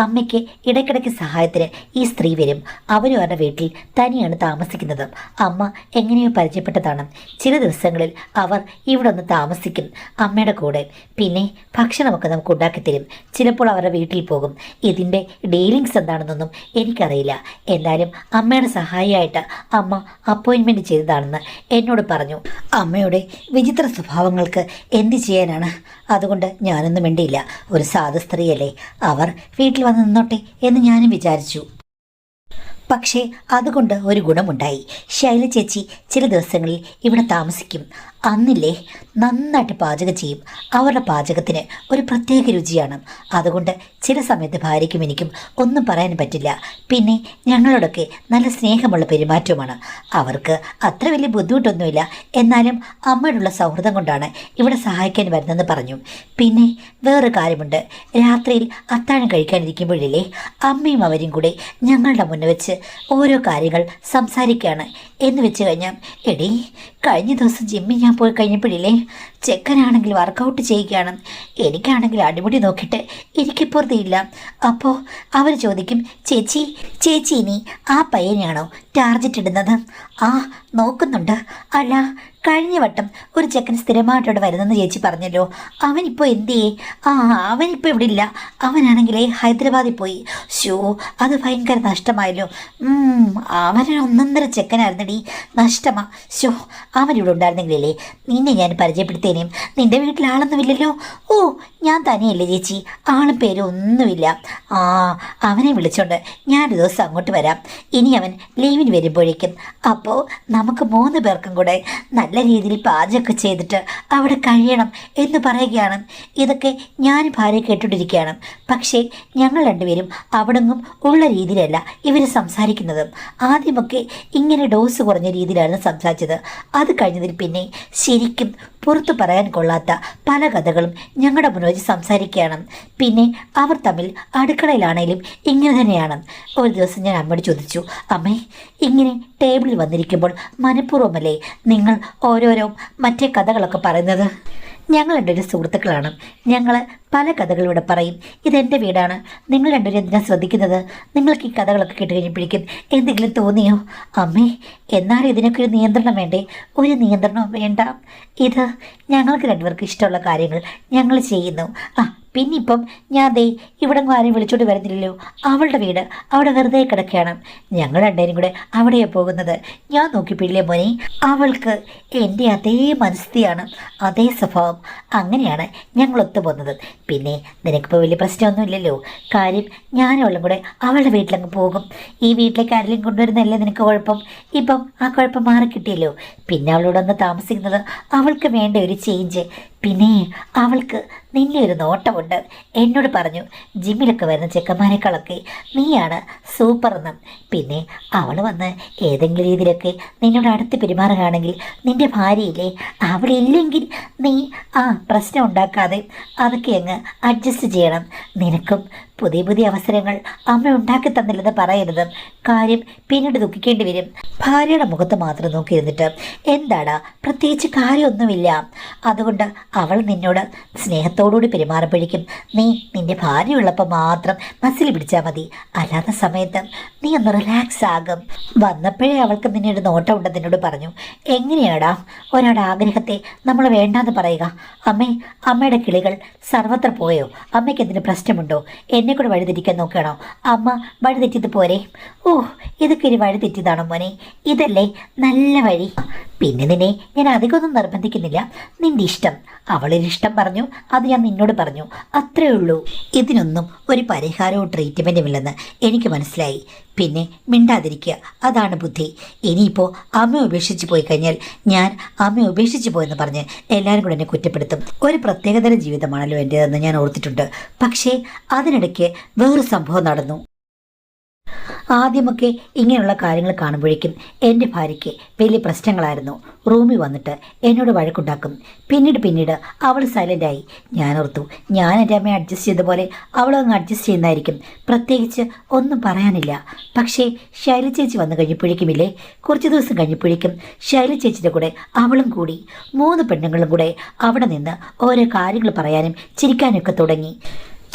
അമ്മയ്ക്ക് ഇടയ്ക്കിടയ്ക്ക് സഹായത്തിന് ഈ സ്ത്രീ വരും. അവരും അവരുടെ വീട്ടിൽ തനിയാണ് താമസിക്കുന്നത്. അമ്മ എങ്ങനെയോ പരിചയപ്പെട്ടതാണ്. ചില ദിവസങ്ങളിൽ അവർ ഇവിടെ ഒന്ന് താമസിക്കും അമ്മയുടെ കൂടെ. പിന്നെ ഭക്ഷണമൊക്കെ നമുക്ക് ഉണ്ടാക്കിത്തരും. ചിലപ്പോൾ അവരുടെ വീട്ടിൽ പോകും. ഇതിൻ്റെ ഡീലിങ്സ് എന്താണെന്നൊന്നും എനിക്കറിയില്ല. എന്തായാലും അമ്മയുടെ സഹായിയായിട്ട് അമ്മ അപ്പോയിൻമെൻറ്റ് ചെയ്തതാണെന്ന് എന്നോട് പറഞ്ഞു. അമ്മയുടെ വിചിത്ര സ്വഭാവങ്ങൾക്ക് എന്ത് ചെയ്യാനാണ്? അതുകൊണ്ട് ഞാനൊന്നും മിണ്ടിയില്ല. ഒരു സാധു സ്ത്രീയല്ലേ, അവർ വീട്ടിൽ വന്ന് നിന്നോട്ടെ എന്ന് ഞാനും വിചാരിച്ചു. പക്ഷേ അതുകൊണ്ട് ഒരു ഗുണമുണ്ടായി. ശൈല ചേച്ചി ചില ദിവസങ്ങളിൽ ഇവിടെ താമസിക്കും. അന്നില്ലേ നന്നായിട്ട് പാചകം ചെയ്യും. അവരുടെ പാചകത്തിന് ഒരു പ്രത്യേക രുചിയാണ്. അതുകൊണ്ട് ചില സമയത്ത് ഭാര്യയ്ക്കും എനിക്കും ഒന്നും പറയാൻ പറ്റില്ല. പിന്നെ ഞങ്ങളോടൊക്കെ നല്ല സ്നേഹമുള്ള പെരുമാറ്റവുമാണ്. അവർക്ക് അത്ര വലിയ ബുദ്ധിമുട്ടൊന്നുമില്ല. എന്നാലും അമ്മയോടുള്ള സൗഹൃദം കൊണ്ടാണ് ഇവിടെ സഹായിക്കാൻ വരുന്നതെന്ന് പറഞ്ഞു. പിന്നെ വേറൊരു കാര്യമുണ്ട്. രാത്രിയിൽ അത്താഴം കഴിക്കാനിരിക്കുമ്പോഴില്ലേ അമ്മയും അവരും കൂടെ ഞങ്ങളുടെ മുന്നിൽ വെച്ച് ഓരോ കാര്യങ്ങൾ സംസാരിക്കുകയാണ്. എന്ന് വെച്ച് കഴിഞ്ഞാൽ, എടീ കഴിഞ്ഞ ദിവസം ജിമ്മിൽ ഞാൻ പോയി കഴിഞ്ഞപ്പോഴില്ലേ ചെക്കനാണെങ്കിൽ വർക്കൗട്ട് ചെയ്യുകയാണ്. എനിക്കാണെങ്കിൽ അടിമുടി നോക്കിയിട്ട് എനിക്കിപ്പുറത്തില്ല. അപ്പോൾ അവർ ചോദിക്കും, ചേച്ചി ഇനി ആ പയ്യനെയാണോ ടാർജറ്റ് ഇടുന്നത്? ആ നോക്കുന്നുണ്ട്. അല്ല കഴിഞ്ഞ വട്ടം ഒരു ചെക്കൻ സ്ഥിരമായിട്ടോടെ വരുന്നെന്ന് ചേച്ചി പറഞ്ഞല്ലോ, അവനിപ്പോൾ എന്ത് ചെയ്യേ? അവനിപ്പോൾ ഇവിടെ ഇല്ല. അവനാണെങ്കിലേ ഹൈദരാബാദിൽ പോയി. ഷോ അത് ഭയങ്കര നഷ്ടമായല്ലോ. അവന് ഒന്നൊന്നര ചെക്കനായിരുന്നടി, നഷ്ടമാ. ഷോ അവനിവിടെ ഉണ്ടായിരുന്നെങ്കിലല്ലേ നിന്നെ ഞാൻ പരിചയപ്പെടുത്തേനേയും. നിൻ്റെ വീട്ടിൽ ആളൊന്നുമില്ലല്ലോ. ഓ ഞാൻ തന്നെയല്ലേ ചേച്ചി, ആളും പേരും ഒന്നുമില്ല. അവനെ വിളിച്ചോണ്ട് ഞാനൊരു ദിവസം അങ്ങോട്ട് വരാം. ഇനി അവൻ ലീവിന് വരുമ്പോഴേക്കും അപ്പോൾ നമുക്ക് 3 പേർക്കും കൂടെ നല്ല രീതിയിൽ പാചകമൊക്കെ ചെയ്തിട്ട് അവിടെ കഴിയണം എന്ന് പറയുകയാണ്. ഇതൊക്കെ ഞാൻ ഭാര്യ കേട്ടുകൊണ്ടിരിക്കുകയാണ്. പക്ഷേ ഞങ്ങൾ രണ്ടുപേരും അവിടെങ്ങും ഉള്ള രീതിയിലല്ല ഇവർ സംസാരിക്കുന്നത്. ആദ്യമൊക്കെ ഇങ്ങനെ ഡോസ് കുറഞ്ഞ രീതിയിലാണ് സംസാരിച്ചത്. അത് കഴിഞ്ഞതിൽ പിന്നെ ശരിക്കും പുറത്തു പറയാൻ കൊള്ളാത്ത പല കഥകളും ഞങ്ങളുടെ മുന്നിൽ വെച്ച് സംസാരിക്കുകയാണ്. പിന്നെ അവർ തമ്മിൽ അടുക്കളയിലാണേലും ഇങ്ങനെ തന്നെയാണ്. ഒരു ദിവസം ഞാൻ അമ്മയോട് ചോദിച്ചു, അമ്മേ ഇങ്ങനെ ടേബിളിൽ വന്നിരിക്കുമ്പോൾ മനഃപൂർവ്വമല്ലേ നിങ്ങൾ ഓരോരോ മറ്റേ കഥകളൊക്കെ പറയുന്നത്? ഞങ്ങൾ രണ്ടുപേരും സുഹൃത്തുക്കളാണ്. ഞങ്ങൾ പല കഥകളിലൂടെ പറയും. ഇതെൻ്റെ വീടാണ്, നിങ്ങൾ രണ്ടുപേരും എന്തിനാണ് ശ്രദ്ധിക്കുന്നത്? നിങ്ങൾക്ക് ഈ കഥകളൊക്കെ കേട്ട് കഴിഞ്ഞപ്പോഴേക്കും എന്തെങ്കിലും തോന്നിയോ? അമ്മേ എന്നാലും ഇതിനൊക്കെ ഒരു നിയന്ത്രണം വേണ്ടേ? ഒരു നിയന്ത്രണവും വേണ്ട. ഇത് ഞങ്ങൾക്ക് രണ്ടുപേർക്ക് ഇഷ്ടമുള്ള കാര്യങ്ങൾ ഞങ്ങൾ ചെയ്യുന്നു. പിന്നെ ഇപ്പം ഞാൻ ദേ ഇവിടെ ആരെയും വിളിച്ചോണ്ട് വരുന്നില്ലല്ലോ. അവളുടെ വീട് അവിടെ വെറുതെ കിടക്കുകയാണ്. ഞങ്ങൾ രണ്ടുപേരും കൂടെ അവിടെയാണ് പോകുന്നത്. ഞാൻ നോക്കിപ്പിടില്ലേ മോനെ, അവൾക്ക് എൻ്റെ അതേ മനസ്ഥിതിയാണ്, അതേ സ്വഭാവം. അങ്ങനെയാണ് ഞങ്ങൾ ഒത്തുപോകുന്നത്. പിന്നെ നിനക്കിപ്പോൾ വലിയ പ്രശ്നമൊന്നുമില്ലല്ലോ. കാര്യം ഞാനും അവളും കൂടെ അവളുടെ വീട്ടിലങ്ങ് പോകും. ഈ വീട്ടിലേക്ക് ആരെങ്കിലും കൊണ്ടുവരുന്നതല്ലേ നിനക്ക് കുഴപ്പം? ഇപ്പം ആ കുഴപ്പം മാറി കിട്ടിയല്ലോ. പിന്നെ അവളോടൊന്ന് താമസിക്കുന്നത് അവൾക്ക് വേണ്ട ഒരു ചേഞ്ച്. പിന്നെ അവൾക്ക് നിന്നെ ഒരു നോട്ടമുണ്ട്. എന്നോട് പറഞ്ഞു ജിമ്മിലൊക്കെ വരുന്ന ചെക്കന്മാരെക്കാളൊക്കെ നീയാണ് സൂപ്പറെന്ന്. പിന്നെ അവൾ വന്ന് ഏതെങ്കിലും രീതിയിലൊക്കെ നിന്നോട് അടുത്ത് പെരുമാറുകയാണെങ്കിൽ നിൻ്റെ ഭാര്യയില്ലേ അവളില്ലെങ്കിൽ നീ പ്രശ്നം ഉണ്ടാക്കാതെ അതൊക്കെ അങ്ങ് അഡ്ജസ്റ്റ് ചെയ്യണം. നിനക്കും പുതിയ പുതിയ അവസരങ്ങൾ അമ്മ ഉണ്ടാക്കി തന്നില്ലെന്ന് പറയരുത്. കാര്യം പിന്നീട് ദുഃഖിക്കേണ്ടി വരും. ഭാര്യയുടെ മുഖത്ത് മാത്രം നോക്കിയിരുന്നിട്ട് എന്താടാ, പ്രത്യേകിച്ച് കാര്യമൊന്നുമില്ല. അതുകൊണ്ട് അവൾ നിന്നോട് സ്നേഹത്തോടുകൂടി പെരുമാറുമ്പോഴേക്കും നീ നിന്റെ ഭാര്യ ഉള്ളപ്പോൾ മാത്രം മസിൽ പിടിച്ചാൽ മതി. അല്ലാത്ത സമയത്ത് നീ ഒന്ന് റിലാക്സ് ആകും. വന്നപ്പോഴേ അവൾക്ക് നിന്നോട് നോട്ടം ഉണ്ടെന്ന് എന്നോട് പറഞ്ഞു. എങ്ങനെയാടാ ഒരാളുടെ ആഗ്രഹത്തെ നമ്മൾ വേണ്ടാന്ന് പറയുക? അമ്മയുടെ കിളികൾ സർവത്ര പോയോ? അമ്മയ്ക്ക് എന്തിന് പ്രശ്നമുണ്ടോ? എന്നെ കൂടെ വഴിതെറ്റിക്കാൻ നോക്കുകയാണോ? അമ്മ വഴിതെറ്റിയത് പോരെ? ഓ, ഇതൊക്കെ ഒരു വഴിതെറ്റിയതാണോ മോനെ? ഇതല്ലേ നല്ല വഴി. പിന്നെ നിന്നെ ഞാൻ അധികമൊന്നും നിർബന്ധിക്കുന്നില്ല. നിന്റെ ഇഷ്ടം. അവളൊരിഷ്ടം പറഞ്ഞു, അത് ഞാൻ നിന്നോട് പറഞ്ഞു, അത്രേ ഉള്ളൂ. ഇതിനൊന്നും ഒരു പരിഹാരവും ട്രീറ്റ്മെൻറ്റും ഇല്ലെന്ന് എനിക്ക് മനസ്സിലായി. പിന്നെ മിണ്ടാതിരിക്കുക, അതാണ് ബുദ്ധി. ഇനിയിപ്പോൾ അമ്മ ഉപേക്ഷിച്ച് പോയി കഴിഞ്ഞാൽ ഞാൻ അമ്മ ഉപേക്ഷിച്ച് പോയെന്ന് പറഞ്ഞ് എല്ലാവരും കൂടെ എന്നെ കുറ്റപ്പെടുത്തും. ഒരു പ്രത്യേകതരം ജീവിതമാണല്ലോ എൻ്റേതെന്ന് ഞാൻ ഓർത്തിട്ടുണ്ട്. പക്ഷേ അതിനിടയ്ക്ക് വേറൊരു സംഭവം നടന്നു. ആദ്യമൊക്കെ ഇങ്ങനെയുള്ള കാര്യങ്ങൾ കാണുമ്പോഴേക്കും എൻ്റെ ഭാര്യയ്ക്ക് വലിയ പ്രശ്നങ്ങളായിരുന്നു. റൂമിൽ വന്നിട്ട് എന്നോട് വഴക്കുണ്ടാക്കും. പിന്നീട് അവൾ സൈലൻ്റായി. ഞാനോർത്തു ഞാൻ എൻ്റെ അമ്മയെ അഡ്ജസ്റ്റ് ചെയ്ത പോലെ അവളങ്ങ് അഡ്ജസ്റ്റ് ചെയ്യുന്നതായിരിക്കും, പ്രത്യേകിച്ച് ഒന്നും പറയാനില്ല. പക്ഷേ ശൈല ചേച്ചി വന്നു കഴിഞ്ഞപ്പോഴേക്കുമില്ലേ, കുറച്ച് ദിവസം കഴിഞ്ഞപ്പോഴേക്കും ശൈല ചേച്ചിയുടെ കൂടെ അവളും കൂടി. 3 പെണ്ണുങ്ങളും കൂടെ അവിടെ നിന്ന് ഓരോ കാര്യങ്ങൾ പറയാനും ചിരിക്കാനൊക്കെ തുടങ്ങി.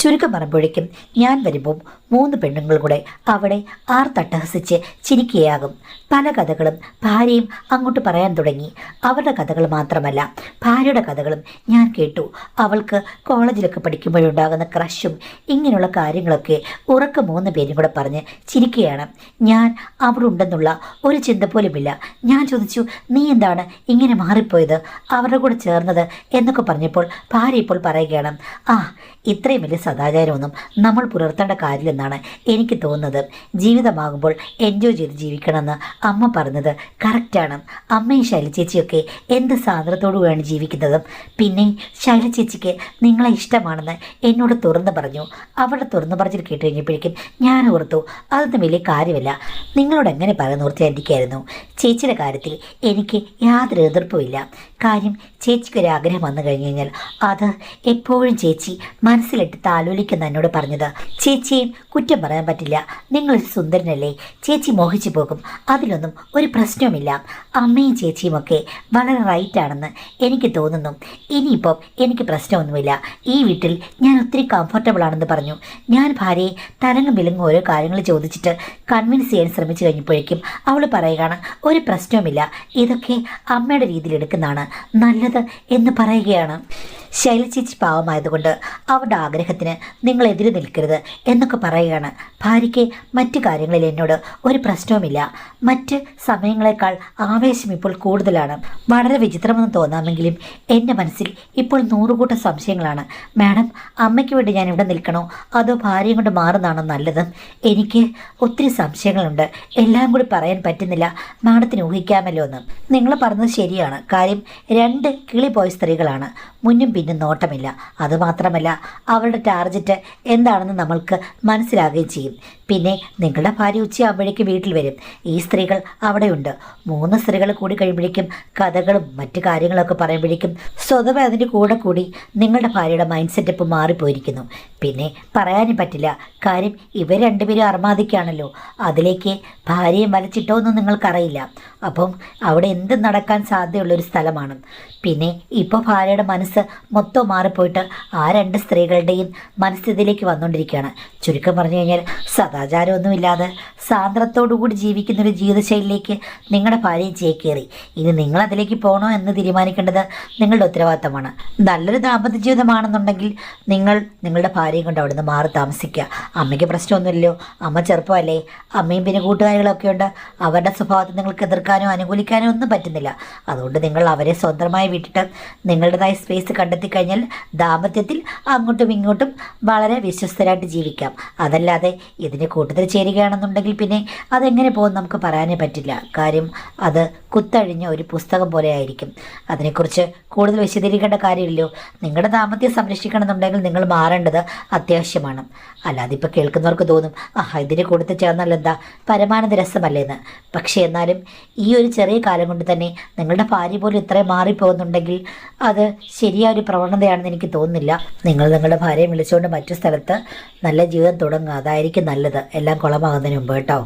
ചുരുക്കം പറയുമ്പോഴേക്കും ഞാൻ വരുമ്പം 3 പെണ്ണുങ്ങൾ കൂടെ അവിടെ ആർത്തട്ടഹസിച്ച് ചിരിക്കുകയാകും. പല കഥകളും ഭാര്യയും അങ്ങോട്ട് പറയാൻ തുടങ്ങി. അവരുടെ കഥകൾ മാത്രമല്ല, ഭാര്യയുടെ കഥകളും ഞാൻ കേട്ടു. അവൾക്ക് കോളേജിലൊക്കെ പഠിക്കുമ്പോഴുണ്ടാകുന്ന ക്രഷും ഇങ്ങനെയുള്ള കാര്യങ്ങളൊക്കെ ഉറക്കം 3 പേരും കൂടെ പറഞ്ഞ് ചിരിക്കുകയാണ്. ഞാൻ അവിടെ ഉണ്ടെന്നുള്ള ഒരു ചിന്ത പോലുമില്ല. ഞാൻ ചോദിച്ചു, നീ എന്താണ് ഇങ്ങനെ മാറിപ്പോയത്, അവരുടെ കൂടെ ചേർന്നത് എന്നൊക്കെ പറഞ്ഞപ്പോൾ ഭാര്യ ഇപ്പോൾ പറയുകയാണ്, ഇത്രയും വലിയ സദാചാരമൊന്നും നമ്മൾ പുലർത്തേണ്ട കാര്യമെന്നാണ് എനിക്ക് തോന്നുന്നത്. ജീവിതമാകുമ്പോൾ എൻജോയ് ചെയ്ത് ജീവിക്കണമെന്ന് അമ്മ പറഞ്ഞത് കറക്റ്റാണ്. അമ്മയും ശൈല ചേച്ചിയൊക്കെ എന്ത് സ്വാതന്ത്ര്യത്തോടുകൂടിയാണ് ജീവിക്കുന്നതും. പിന്നെ ശൈല ചേച്ചിക്ക് നിങ്ങളെ ഇഷ്ടമാണെന്ന് എന്നോട് തുറന്നു പറഞ്ഞു. അവളുടെ തുറന്നു പറഞ്ഞിട്ട് കേട്ട് കഴിഞ്ഞപ്പോഴേക്കും ഞാൻ ഓർത്തു, അതൊന്നും വലിയ കാര്യമല്ല. നിങ്ങളോട് എങ്ങനെ പറയുന്ന ഓർത്തിരിക്കായിരുന്നു. ചേച്ചിയുടെ കാര്യത്തിൽ എനിക്ക് യാതൊരു എതിർപ്പുമില്ല. കാര്യം ചേച്ചിക്കൊരു ആഗ്രഹം വന്നു കഴിഞ്ഞു കഴിഞ്ഞാൽ അത് എപ്പോഴും ചേച്ചി മനസ്സിലിട്ട് താലോലിക്കുന്ന എന്നോട് പറഞ്ഞത്. ചേച്ചിയും കുറ്റം പറയാൻ പറ്റില്ല. നിങ്ങളൊരു സുന്ദരനല്ലേ, ചേച്ചി മോഹിച്ചു പോകും. അതിലൊന്നും ഒരു പ്രശ്നവുമില്ല. അമ്മയും ചേച്ചിയുമൊക്കെ വളരെ റൈറ്റാണെന്ന് എനിക്ക് തോന്നുന്നു. ഇനിയിപ്പം എനിക്ക് പ്രശ്നമൊന്നുമില്ല. ഈ വീട്ടിൽ ഞാൻ ഒത്തിരി കംഫർട്ടബിൾ ആണെന്ന് പറഞ്ഞു. ഞാൻ ഭാര്യയെ തലങ്ങും വിലങ്ങും ഓരോ കാര്യങ്ങൾ ചോദിച്ചിട്ട് കൺവിൻസ് ചെയ്യാൻ ശ്രമിച്ചു കഴിഞ്ഞപ്പോഴേക്കും അവൾ പറയുകയാണ്, ഒരു പ്രശ്നവുമില്ല, ഇതൊക്കെ അമ്മയുടെ രീതിയിൽ എടുക്കുന്നതാണ് നല്ലത് എന്ന് പറയുകയാണ്. ശൈല ചേച്ചി പാവമായതുകൊണ്ട് അവരുടെ ആഗ്രഹത്തിന് നിങ്ങൾ എതിര് നിൽക്കരുത് എന്നൊക്കെ പറയുകയാണ്. ഭാര്യയ്ക്ക് മറ്റു കാര്യങ്ങളിൽ എന്നോട് ഒരു പ്രശ്നവുമില്ല. മറ്റ് സമയങ്ങളെക്കാൾ ആവേശം ഇപ്പോൾ കൂടുതലാണ്. വളരെ വിചിത്രമെന്ന് തോന്നാമെങ്കിലും എൻ്റെ മനസ്സിൽ ഇപ്പോൾ 100 കൂട്ടം സംശയങ്ങളാണ്. മാഡം, അമ്മയ്ക്ക് വേണ്ടി ഞാൻ ഇവിടെ നിൽക്കണോ അതോ ഭാര്യയും കൊണ്ട് മാറുന്നതാണോ നല്ലത്? എനിക്ക് ഒത്തിരി സംശയങ്ങളുണ്ട്. എല്ലാം കൂടി പറയാൻ പറ്റുന്നില്ല. മാഡത്തിന് ഊഹിക്കാമല്ലോ എന്ന്. നിങ്ങൾ പറഞ്ഞത് ശരിയാണ്. കാര്യം 2 കിളി പോയ സ്ത്രീകളാണ്. മുന്നും പിന്നും നോട്ടമില്ല. അതുമാത്രമല്ല അവരുടെ ടാർഗറ്റ് എന്താണെന്ന് നമ്മൾക്ക് മനസ്സിലാകുകയും ചെയ്യും. പിന്നെ നിങ്ങളുടെ ഭാര്യ ഉച്ചയാകുമ്പോഴേക്കും വീട്ടിൽ വരും. ഈ സ്ത്രീകൾ അവിടെയുണ്ട്. 3 സ്ത്രീകൾ കൂടി കഴിയുമ്പോഴേക്കും കഥകളും മറ്റു കാര്യങ്ങളൊക്കെ പറയുമ്പോഴേക്കും സ്വതവേ അതിൻ്റെ കൂടി നിങ്ങളുടെ ഭാര്യയുടെ മൈൻഡ് സെറ്റപ്പ് മാറിപ്പോയിരിക്കുന്നു. പിന്നെ പറയാനും പറ്റില്ല. കാര്യം ഇവർ 2 പേരും അർമാദിക്കാണല്ലോ. അതിലേക്ക് ഭാര്യയെ വലിച്ചിട്ടോ എന്നും നിങ്ങൾക്കറിയില്ല. അപ്പം അവിടെ എന്ത് നടക്കാൻ സാധ്യതയുള്ളൊരു സ്ഥലമാണ്. പിന്നെ ഇപ്പോൾ ഭാര്യയുടെ മനസ്സ് മൊത്തം മാറിപ്പോയിട്ട് ആ 2 സ്ത്രീകളുടെയും മനസ്ഥിതിയിലേക്ക് വന്നുകൊണ്ടിരിക്കുകയാണ്. ചുരുക്കം പറഞ്ഞു കഴിഞ്ഞാൽ സദാചാരമൊന്നുമില്ലാതെ സാന്ദ്രത്തോടുകൂടി ജീവിക്കുന്നൊരു ജീവിതശൈലിയിലേക്ക് നിങ്ങളുടെ ഭാര്യയും ചേക്കേറി. ഇനി നിങ്ങളതിലേക്ക് പോകണോ എന്ന് തീരുമാനിക്കേണ്ടത് നിങ്ങളുടെ ഉത്തരവാദിത്തമാണ്. നല്ലൊരു ദാമ്പത്യ ജീവിതമാണെന്നുണ്ടെങ്കിൽ നിങ്ങളുടെ ഭാര്യയും കൊണ്ട് അവിടുന്ന് മാറി താമസിക്കുക. അമ്മയ്ക്ക് പ്രശ്നമൊന്നുമില്ലല്ലോ. അമ്മ ചെറുപ്പമല്ലേ. അമ്മയും പിന്നെ കൂട്ടുകാരികളൊക്കെ ഉണ്ട്. അവരുടെ സ്വഭാവത്തെ നിങ്ങൾക്ക് എതിർക്കാനോ അനുകൂലിക്കാനോ ഒന്നും പറ്റുന്നില്ല. അതുകൊണ്ട് നിങ്ങൾ അവരെ സ്വന്തമായി വിട്ടിട്ട് നിങ്ങളുടേതായ സ്പേസ് കണ്ടെത്തി കഴിഞ്ഞാൽ ദാമ്പത്യത്തിൽ അങ്ങോട്ടും ഇങ്ങോട്ടും വളരെ വിശ്വസ്തരായിട്ട് ജീവിക്കാം. അതല്ലാതെ ഇതിനെ അതിൻ്റെ കൂട്ടത്തിൽ ചേരുകയാണെന്നുണ്ടെങ്കിൽ പിന്നെ അതെങ്ങനെ പോകും നമുക്ക് പറയാനേ പറ്റില്ല. കാര്യം അത് കുത്തഴിഞ്ഞ ഒരു പുസ്തകം പോലെ ആയിരിക്കും. അതിനെക്കുറിച്ച് കൂടുതൽ വിശദീകരിക്കേണ്ട കാര്യമില്ലല്ലോ. നിങ്ങളുടെ ദാമ്പത്യം സംരക്ഷിക്കണമെന്നുണ്ടെങ്കിൽ നിങ്ങൾ മാറേണ്ടത് അത്യാവശ്യമാണ്. അല്ലാതെ ഇപ്പോൾ കേൾക്കുന്നവർക്ക് തോന്നും ഇതിൻ്റെ കൂട്ടത്തിൽ ചേർന്നാൽ എന്താ പരമാനന്ദ രസമല്ലേന്ന്. പക്ഷേ എന്നാലും ഈ ഒരു ചെറിയ കാലം കൊണ്ട് തന്നെ നിങ്ങളുടെ ഭാര്യ പോലും ഇത്രയും മാറിപ്പോകുന്നുണ്ടെങ്കിൽ അത് ശരിയായ ഒരു പ്രവണതയാണെന്ന് എനിക്ക് തോന്നുന്നില്ല. നിങ്ങൾ നിങ്ങളുടെ ഭാര്യയെ വിളിച്ചുകൊണ്ട് മറ്റു സ്ഥലത്ത് നല്ല ജീവിതം തുടങ്ങുക. അതായിരിക്കും നല്ലത്, എല്ലാം കുളമാകുന്നതിന് മുമ്പ് കേട്ടോ.